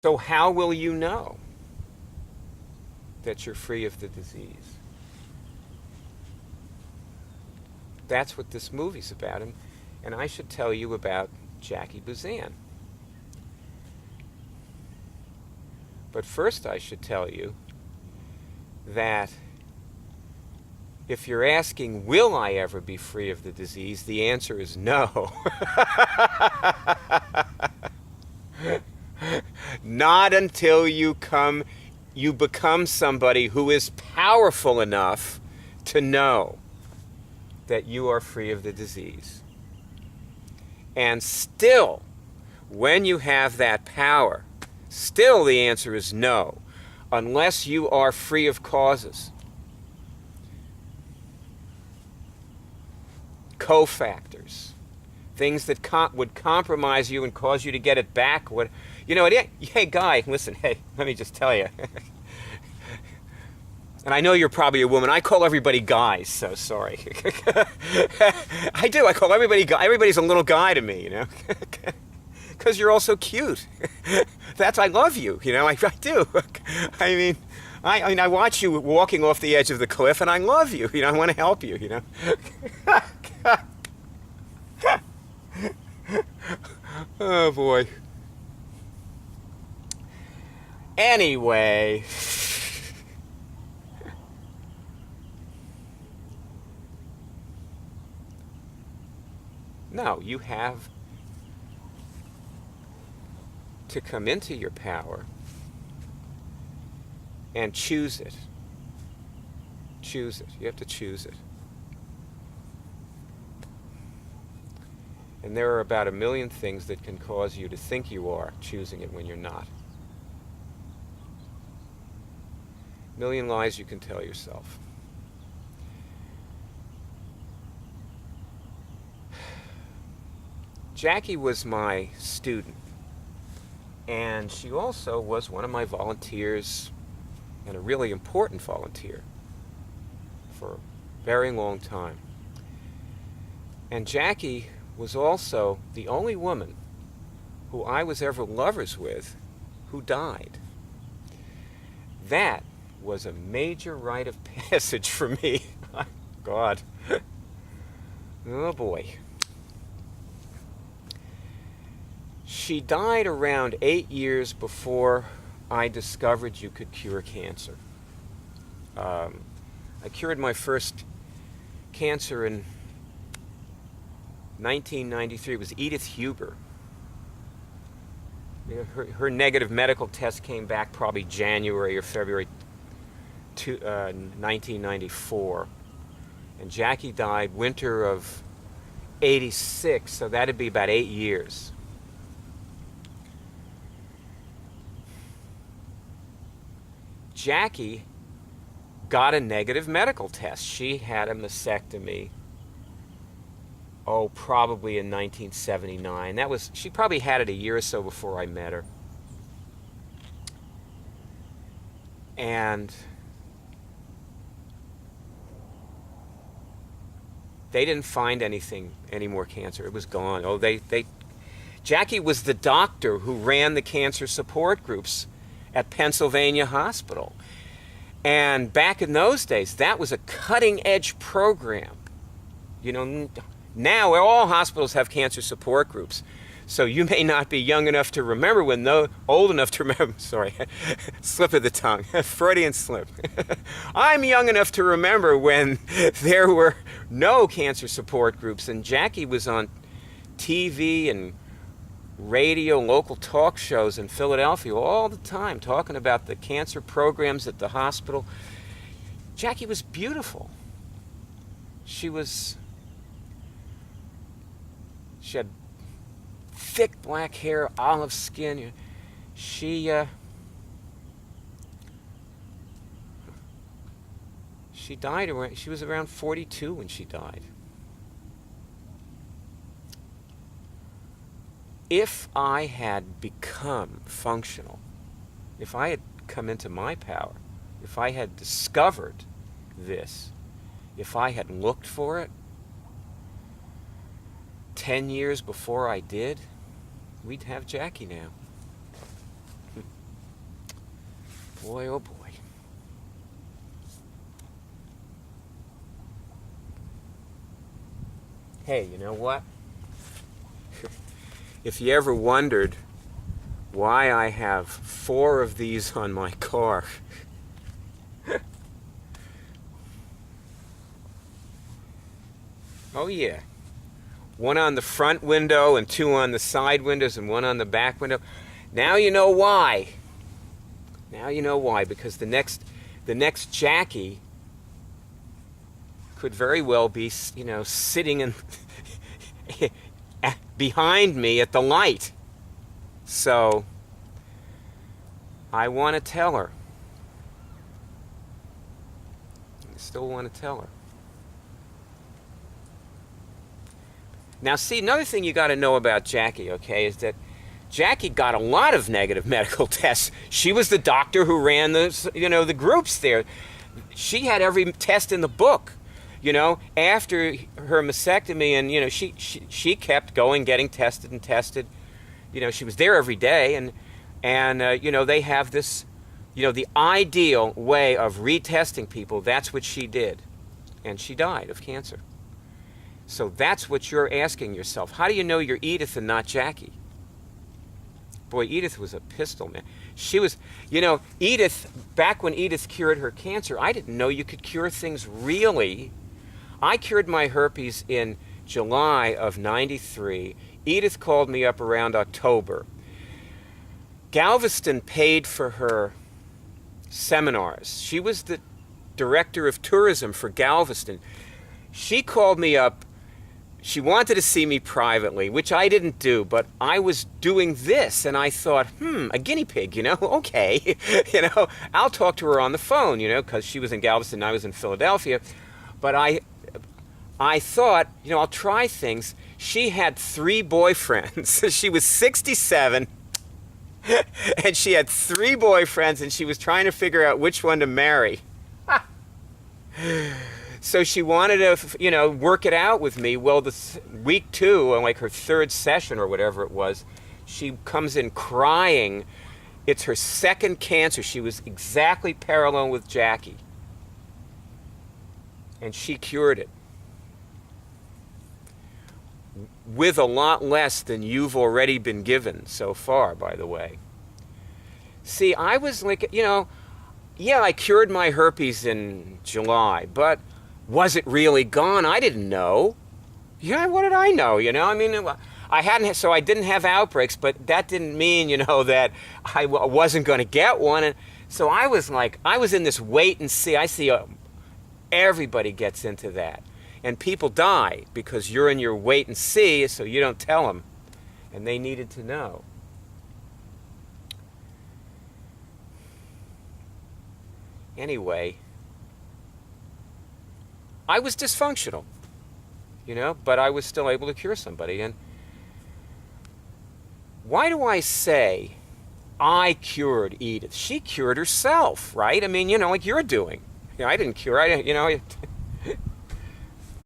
So how will you know that you're free of the disease? That's what this movie's about. And I should tell you about Jackie Buzan. But first I should tell you that if you're asking, will I ever be free of the disease, the answer is no. Not until you become somebody who is powerful enough to know that you are free of the disease. And still, when you have that power, still the answer is no, unless you are free of causes. Cofactors, things that would compromise you and cause you to get it back. Hey guy, listen, hey, let me just tell you. And I know you're probably a woman. I call everybody guys, so sorry. I do. I call everybody guy. Everybody's a little guy to me, because you're all so cute. I love you, I do. I watch you walking off the edge of the cliff, and I love you. I want to help you. Oh boy. Anyway. No, you have to come into your power and choose it. Choose it. You have to choose it. And there are about 1 million things that can cause you to think you are choosing it when you're not. 1 million lies you can tell yourself. Jackie was my student, and she also was one of my volunteers, and a really important volunteer for a very long time. And Jackie was also the only woman who I was ever lovers with who died. That was a major rite of passage for me. God. Oh boy. She died around 8 years before I discovered you could cure cancer. I cured my first cancer in 1993. It was Edith Huber. Her negative medical test came back probably January or February 1994. And Jackie died winter of 86, so that'd be about 8 years. Jackie got a negative medical test. She had a mastectomy, probably in 1979. She probably had it a year or so before I met her. And they didn't find any more cancer. It was gone. Jackie was the doctor who ran the cancer support groups at Pennsylvania Hospital. And back in those days, that was a cutting-edge program. Now all hospitals have cancer support groups. So you may not be young enough to remember old enough to remember, sorry, slip of the tongue, Freudian slip. I'm young enough to remember when there were no cancer support groups, and Jackie was on TV and radio, local talk shows in Philadelphia all the time talking about the cancer programs at the hospital. Jackie was beautiful. She had thick black hair, olive skin. She died she was around 42 when she died. If I had become functional, if I had come into my power, if I had discovered this, if I had looked for it 10 years before I did, we'd have Jackie now. Boy, oh boy. Hey, you know what? If you ever wondered why I have 4 of these on my car, oh yeah, 1 on the front window and 2 on the side windows and 1 on the back window. Now you know why. Now you know why, because the next Jackie could very well be, you know, sitting in behind me at the light. So I want to tell her. I still want to tell her. Now, see, another thing you got to know about Jackie, okay, is that Jackie got a lot of negative medical tests. She was the doctor who ran the, you know, the groups there. She had every test in the book, you know, after her mastectomy, and, you know, she kept going, getting tested and tested. You know, she was there every day, and you know, they have this, you know, the ideal way of retesting people. That's what she did, and she died of cancer. So that's what you're asking yourself. How do you know you're Edith and not Jackie? Boy, Edith was a pistol, man. She was, you know, Edith, back when Edith cured her cancer, I didn't know you could cure things really. I cured my herpes in July of '93. Edith called me up around October. Galveston paid for her seminars. She was the director of tourism for Galveston. She called me up. She wanted to see me privately, which I didn't do, but I was doing this, and I thought, a guinea pig, you know, okay. You know, I'll talk to her on the phone, you know, because she was in Galveston and I was in Philadelphia. But I thought, you know, I'll try things. She had 3 boyfriends. She was 67, and she had 3 boyfriends, and she was trying to figure out which one to marry. So she wanted to, you know, work it out with me. Well, week 2, or like her 3rd session or whatever it was, she comes in crying. It's her 2nd cancer. She was exactly parallel with Jackie. And she cured it. With a lot less than you've already been given so far, by the way. See, I was like, you know, yeah, I cured my herpes in July, but was it really gone? I didn't know. Yeah, what did I know, you know? I mean, I hadn't, so I didn't have outbreaks, but that didn't mean, you know, that I wasn't going to get one. And so I was like, I was in this wait and see. I see everybody gets into that. And people die because you're in your wait and see, so you don't tell them. And they needed to know. Anyway, I was dysfunctional, you know, but I was still able to cure somebody. And why do I say I cured Edith? She cured herself, right? I mean, you know, like you're doing. You know, I didn't cure her, you know.